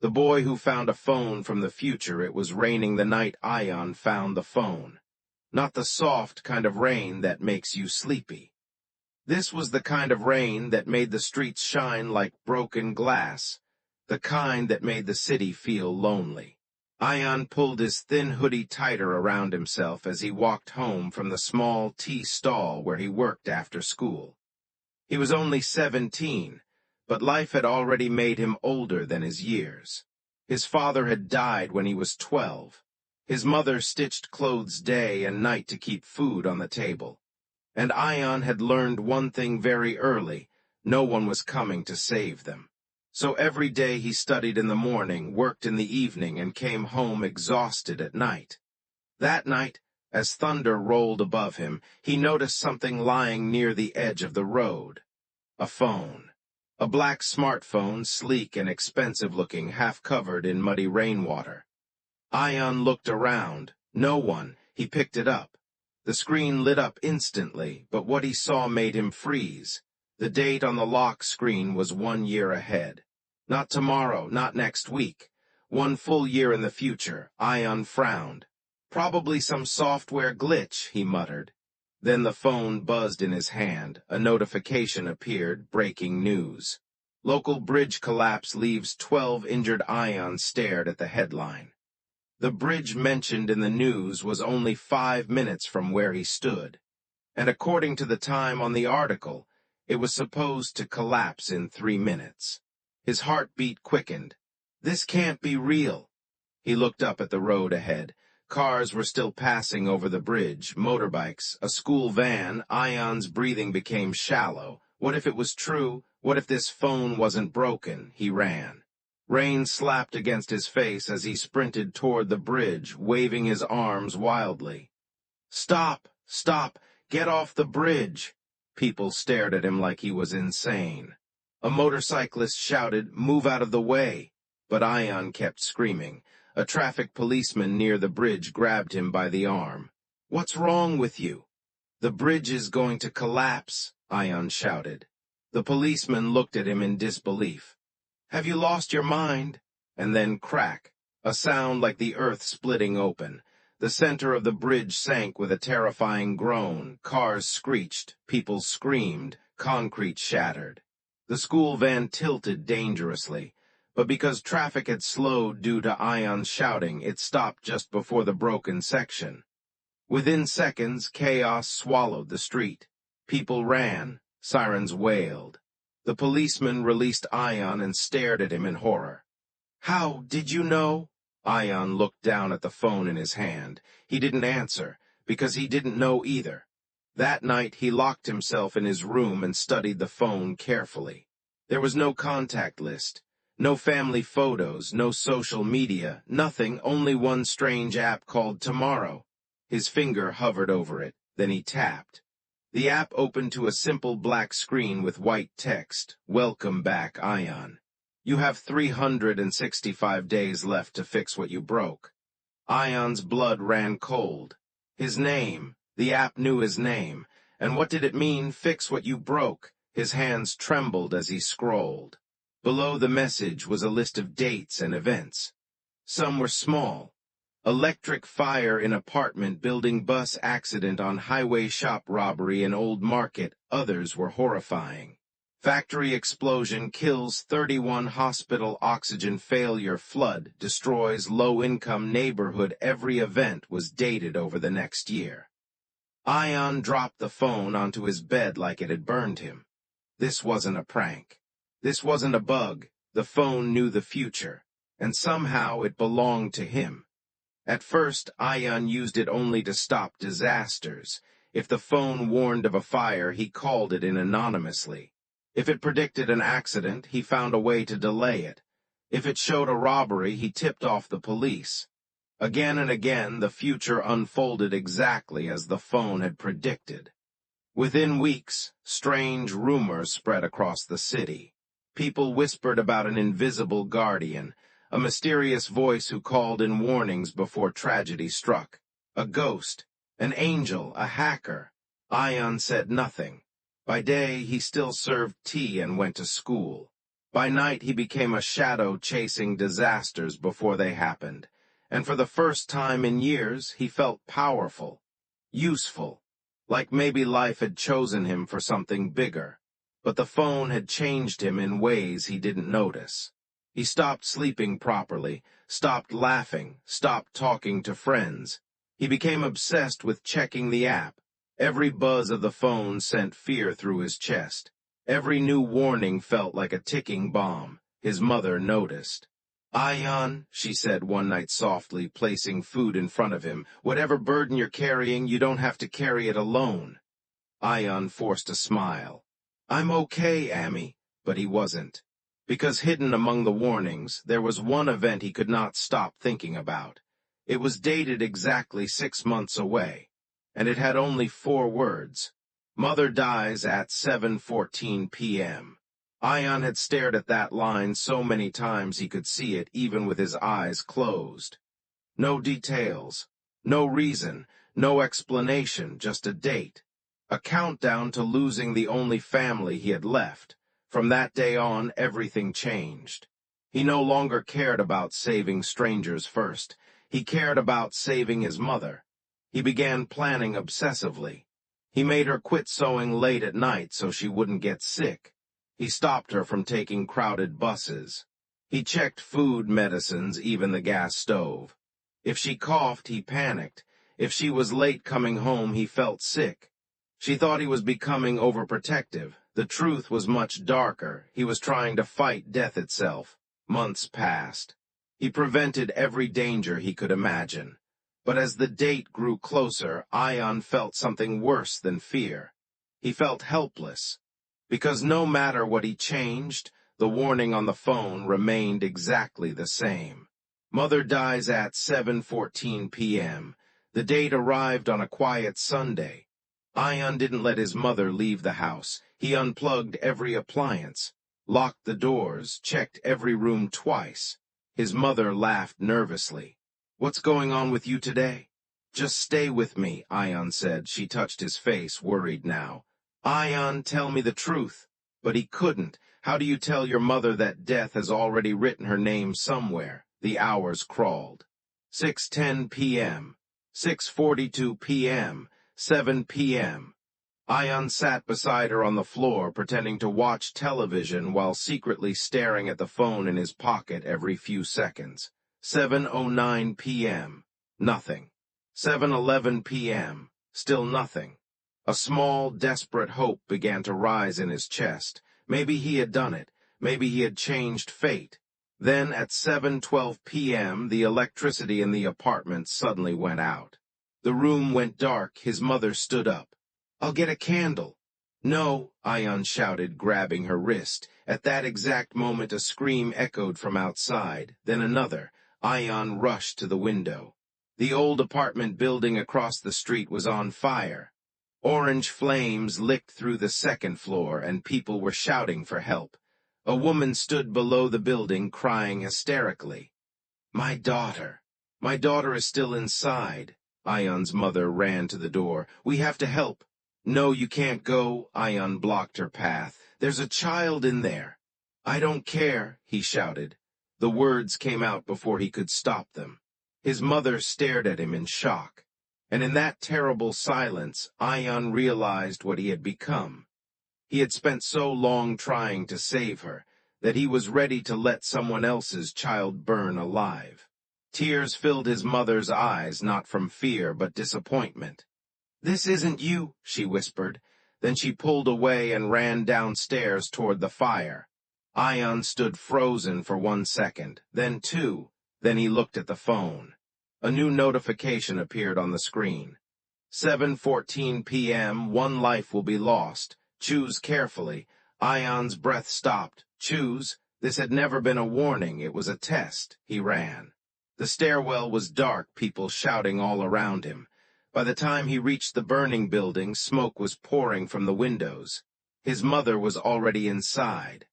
The boy who found a phone from the future. It was raining the night Ion found the phone. Not the soft kind of rain that makes you sleepy. This was the kind of rain that made the streets shine like broken glass, the kind that made the city feel lonely. Ion pulled his thin hoodie tighter around himself as he walked home from the small tea stall where he worked after school. He was only 17, but life had already made him older than his years. His father had died when he was 12. His mother stitched clothes day and night to keep food on the table. And Ion had learned one thing very early: no one was coming to save them. So every day he studied in the morning, worked in the evening, and came home exhausted at night. That night, as thunder rolled above him, he noticed something lying near the edge of the road. A phone. A black smartphone, sleek and expensive-looking, half-covered in muddy rainwater. Ion looked around. No one. He picked it up. The screen lit up instantly, but what he saw made him freeze. The date on the lock screen was 1 year ahead. Not tomorrow, not next week. 1 full year in the future. Ion frowned. Probably some software glitch, he muttered. Then the phone buzzed in his hand. A notification appeared. Breaking news. Local bridge collapse leaves 12 injured. Ion stared at the headline. The bridge mentioned in the news was only 5 minutes from where he stood. And according to the time on the article, it was supposed to collapse in 3 minutes. His heartbeat quickened. This can't be real. He looked up at the road ahead. Cars were still passing over the bridge, motorbikes, a school van. Ion's breathing became shallow. What if it was true? What if this phone wasn't broken? He ran. Rain slapped against his face as he sprinted toward the bridge, waving his arms wildly. Stop! Stop! Get off the bridge! People stared at him like he was insane. A motorcyclist shouted, "Move out of the way!" But Ion kept screaming. A traffic policeman near the bridge grabbed him by the arm. "What's wrong with you?" "The bridge is going to collapse," Ion shouted. The policeman looked at him in disbelief. "Have you lost your mind?" And then crack, a sound like the earth splitting open. The center of the bridge sank with a terrifying groan. Cars screeched, people screamed, concrete shattered. The school van tilted dangerously, but because traffic had slowed due to Ion's shouting, it stopped just before the broken section. Within seconds, chaos swallowed the street. People ran, sirens wailed. The policeman released Ion and stared at him in horror. "How did you know?" Ion looked down at the phone in his hand. He didn't answer, because he didn't know either. That night he locked himself in his room and studied the phone carefully. There was no contact list, no family photos, no social media, nothing, only one strange app called Tomorrow. His finger hovered over it, then he tapped. The app opened to a simple black screen with white text, "Welcome back, Ion. You have 365 days left to fix what you broke." Ion's blood ran cold. His name, the app knew his name. And what did it mean, fix what you broke? His hands trembled as he scrolled. Below the message was a list of dates and events. Some were small. Electric fire in apartment building, bus accident on highway, shop robbery in old market. Others were horrifying. Factory explosion kills 31, hospital oxygen failure, flood destroys low-income neighborhood. Every event was dated over the next year. Ion dropped the phone onto his bed like it had burned him. This wasn't a prank. This wasn't a bug. The phone knew the future, and somehow it belonged to him. At first, Ion used it only to stop disasters. If the phone warned of a fire, he called it in anonymously. If it predicted an accident, he found a way to delay it. If it showed a robbery, he tipped off the police. Again and again, the future unfolded exactly as the phone had predicted. Within weeks, strange rumors spread across the city. People whispered about an invisible guardian, a mysterious voice who called in warnings before tragedy struck. A ghost, an angel, a hacker. Ion said nothing. By day, he still served tea and went to school. By night he became a shadow chasing disasters before they happened, and for the first time in years he felt powerful, useful, like maybe life had chosen him for something bigger. But the phone had changed him in ways he didn't notice. He stopped sleeping properly, stopped laughing, stopped talking to friends. He became obsessed with checking the app. Every buzz of the phone sent fear through his chest. Every new warning felt like a ticking bomb. His mother noticed. "Ion," she said one night softly, placing food in front of him, "whatever burden you're carrying, you don't have to carry it alone." Ion forced a smile. "I'm okay, Ammy," but he wasn't. Because hidden among the warnings, there was one event he could not stop thinking about. It was dated exactly 6 months away, and it had only 4 words. Mother dies at 7:14 p.m. Ion had stared at that line so many times he could see it even with his eyes closed. No details, no reason, no explanation, just a date. A countdown to losing the only family he had left. From that day on, everything changed. He no longer cared about saving strangers first. He cared about saving his mother. He began planning obsessively. He made her quit sewing late at night so she wouldn't get sick. He stopped her from taking crowded buses. He checked food, medicines, even the gas stove. If she coughed, he panicked. If she was late coming home, he felt sick. She thought he was becoming overprotective. The truth was much darker. He was trying to fight death itself. Months passed. He prevented every danger he could imagine. But as the date grew closer, Ion felt something worse than fear. He felt helpless. Because no matter what he changed, the warning on the phone remained exactly the same. Mother dies at 7:14 p.m. The date arrived on a quiet Sunday. Ion didn't let his mother leave the house. He unplugged every appliance, locked the doors, checked every room twice. His mother laughed nervously. "What's going on with you today?" "Just stay with me," Ion said. She touched his face, worried now. "Ion, tell me the truth." But he couldn't. How do you tell your mother that death has already written her name somewhere? The hours crawled. 6:10 p.m., 6:42 p.m., 7 p.m. Ion sat beside her on the floor, pretending to watch television while secretly staring at the phone in his pocket every few seconds. 7:09 p.m. Nothing. 7:11 p.m. Still nothing. A small, desperate hope began to rise in his chest. Maybe he had done it. Maybe he had changed fate. Then, at 7:12 p.m., the electricity in the apartment suddenly went out. The room went dark. His mother stood up. "I'll get a candle." "No," Ion shouted, grabbing her wrist. At that exact moment a scream echoed from outside, then another. Ion rushed to the window. The old apartment building across the street was on fire. Orange flames licked through the second floor, and people were shouting for help. A woman stood below the building, crying hysterically. "My daughter! My daughter is still inside." Ion's mother ran to the door. "We have to help." "No, you can't go." Ion blocked her path. "There's a child in there." "I don't care," he shouted. The words came out before he could stop them. His mother stared at him in shock. And in that terrible silence, Ion realized what he had become. He had spent so long trying to save her that he was ready to let someone else's child burn alive. Tears filled his mother's eyes, not from fear but disappointment. "This isn't you," she whispered. Then she pulled away and ran downstairs toward the fire. Ion stood frozen for 1 second, then 2. Then he looked at the phone. A new notification appeared on the screen. 7:14 p.m., 1 life will be lost. Choose carefully. Ion's breath stopped. Choose? This had never been a warning. It was a test. He ran. The stairwell was dark, people shouting all around him. By the time he reached the burning building, smoke was pouring from the windows. His mother was already inside.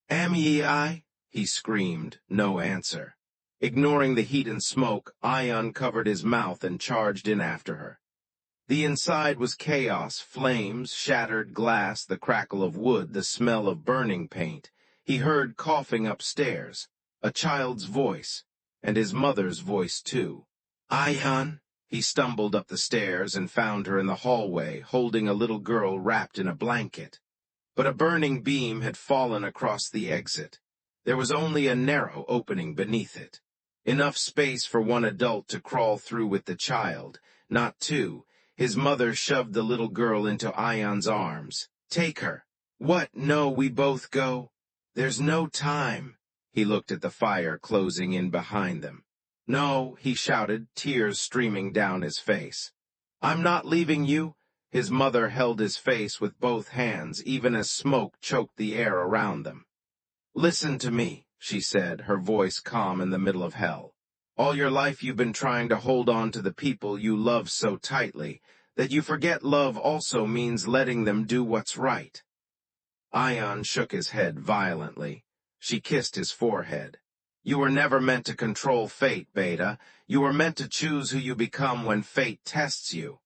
"Ammy, he screamed. No answer. Ignoring the heat and smoke, Ion covered his mouth and charged in after her. The inside was chaos, flames, shattered glass, the crackle of wood, the smell of burning paint. He heard coughing upstairs, a child's voice, and his mother's voice too. Ion. He stumbled up the stairs and found her in the hallway, holding a little girl wrapped in a blanket. But a burning beam had fallen across the exit. There was only a narrow opening beneath it. Enough space for one adult to crawl through with the child, not two. His mother shoved the little girl into Ion's arms. Take her. What? No, we both go. There's no time. He looked at the fire closing in behind them. No, he shouted, tears streaming down his face. I'm not leaving you. His mother held his face with both hands, even as smoke choked the air around them. Listen to me, she said, her voice calm in the middle of hell. All your life you've been trying to hold on to the people you love so tightly that you forget love also means letting them do what's right. Ion shook his head violently. She kissed his forehead. You were never meant to control fate, Beta. You were meant to choose who you become when fate tests you.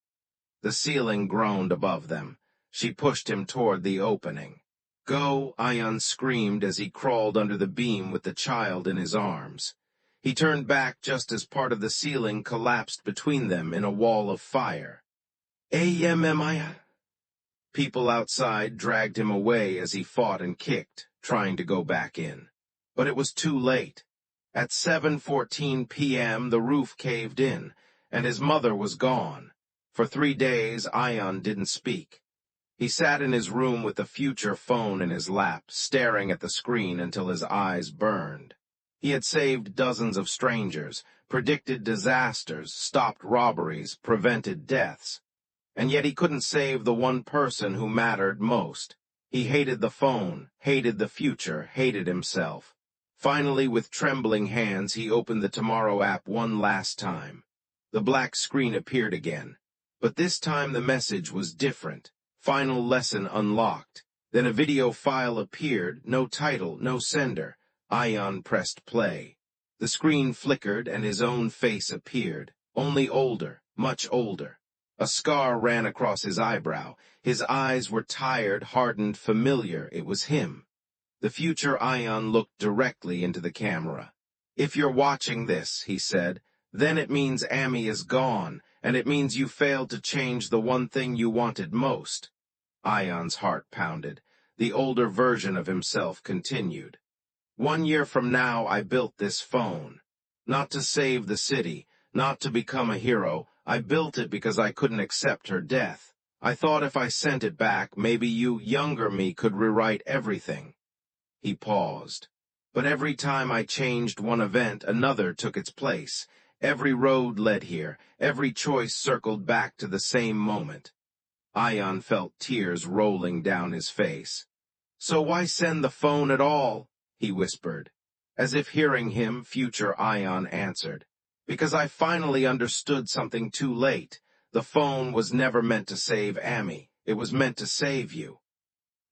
The ceiling groaned above them. She pushed him toward the opening. Go, Ion screamed as he crawled under the beam with the child in his arms. He turned back just as part of the ceiling collapsed between them in a wall of fire. Ammia. People outside dragged him away as he fought and kicked, trying to go back in. But it was too late. At 7:14 p.m. the roof caved in, and his mother was gone. For 3 days, Ion didn't speak. He sat in his room with the future phone in his lap, staring at the screen until his eyes burned. He had saved dozens of strangers, predicted disasters, stopped robberies, prevented deaths. And yet he couldn't save the one person who mattered most. He hated the phone, hated the future, hated himself. Finally, with trembling hands, he opened the Tomorrow app one last time. The black screen appeared again. But this time the message was different. Final lesson unlocked. Then a video file appeared, no title, no sender. Ion pressed play. The screen flickered and his own face appeared, only older, much older. A scar ran across his eyebrow. His eyes were tired, hardened, familiar. It was him. The future Ion looked directly into the camera. If you're watching this, he said, then it means Amy is gone, and it means you failed to change the one thing you wanted most. Ion's heart pounded. The older version of himself continued. 1 year from now, I built this phone. Not to save the city, not to become a hero. I built it because I couldn't accept her death. I thought if I sent it back, maybe you, younger me, could rewrite everything. He paused. But every time I changed one event, another took its place. Every road led here. Every choice circled back to the same moment. Ion felt tears rolling down his face. So why send the phone at all? He whispered. As if hearing him, future Ion answered. Because I finally understood something too late. The phone was never meant to save Amy. It was meant to save you.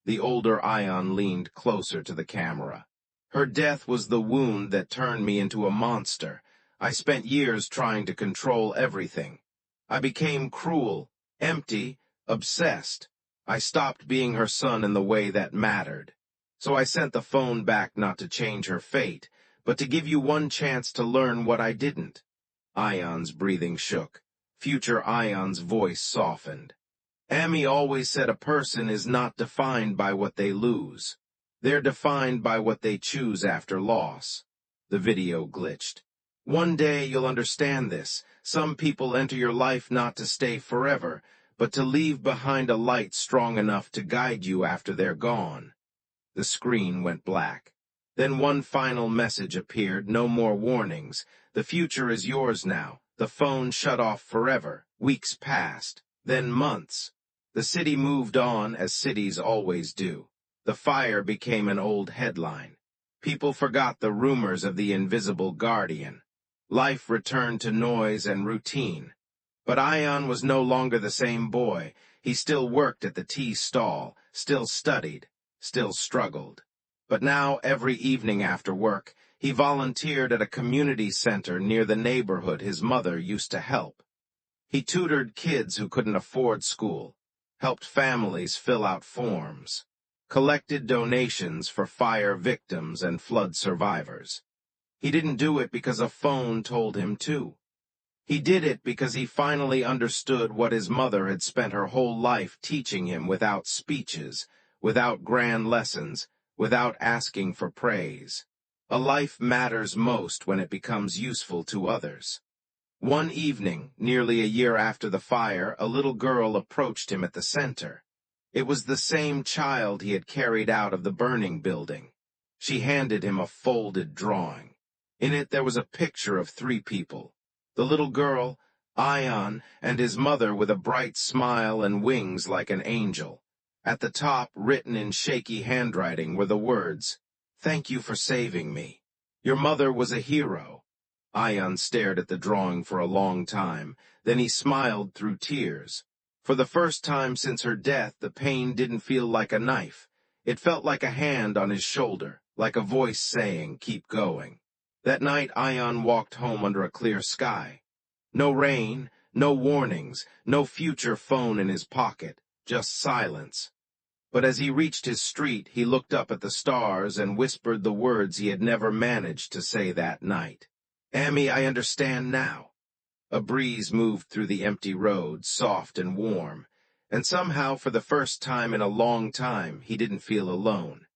The older Ion leaned closer to the camera. Her death was the wound that turned me into a monster. I spent years trying to control everything. I became cruel, empty, obsessed. I stopped being her son in the way that mattered. So I sent the phone back not to change her fate, but to give you one chance to learn what I didn't. Ion's breathing shook. Future Ion's voice softened. Amy always said a person is not defined by what they lose. They're defined by what they choose after loss. The video glitched. One day you'll understand this. Some people enter your life not to stay forever, but to leave behind a light strong enough to guide you after they're gone. The screen went black. Then one final message appeared, no more warnings. The future is yours now. The phone shut off forever. Weeks passed, then months. The city moved on, as cities always do. The fire became an old headline. People forgot the rumors of the invisible guardian. Life returned to noise and routine. But Ion was no longer the same boy. He still worked at the tea stall, still studied, still struggled. But now, every evening after work, he volunteered at a community center near the neighborhood his mother used to help. He tutored kids who couldn't afford school, helped families fill out forms, collected donations for fire victims and flood survivors. He didn't do it because a phone told him to. He did it because he finally understood what his mother had spent her whole life teaching him without speeches, without grand lessons, without asking for praise. A life matters most when it becomes useful to others. One evening, nearly a year after the fire, a little girl approached him at the center. It was the same child he had carried out of the burning building. She handed him a folded drawing. In it there was a picture of 3 people. The little girl, Ion, and his mother with a bright smile and wings like an angel. At the top, written in shaky handwriting, were the words, "Thank you for saving me. Your mother was a hero." Ion stared at the drawing for a long time. Then he smiled through tears. For the first time since her death, the pain didn't feel like a knife. It felt like a hand on his shoulder, like a voice saying, "Keep going." That night, Ion walked home under a clear sky. No rain, no warnings, no future phone in his pocket, just silence. But as he reached his street, he looked up at the stars and whispered the words he had never managed to say that night. "Amy, I understand now." A breeze moved through the empty road, soft and warm, and somehow, for the first time in a long time, he didn't feel alone.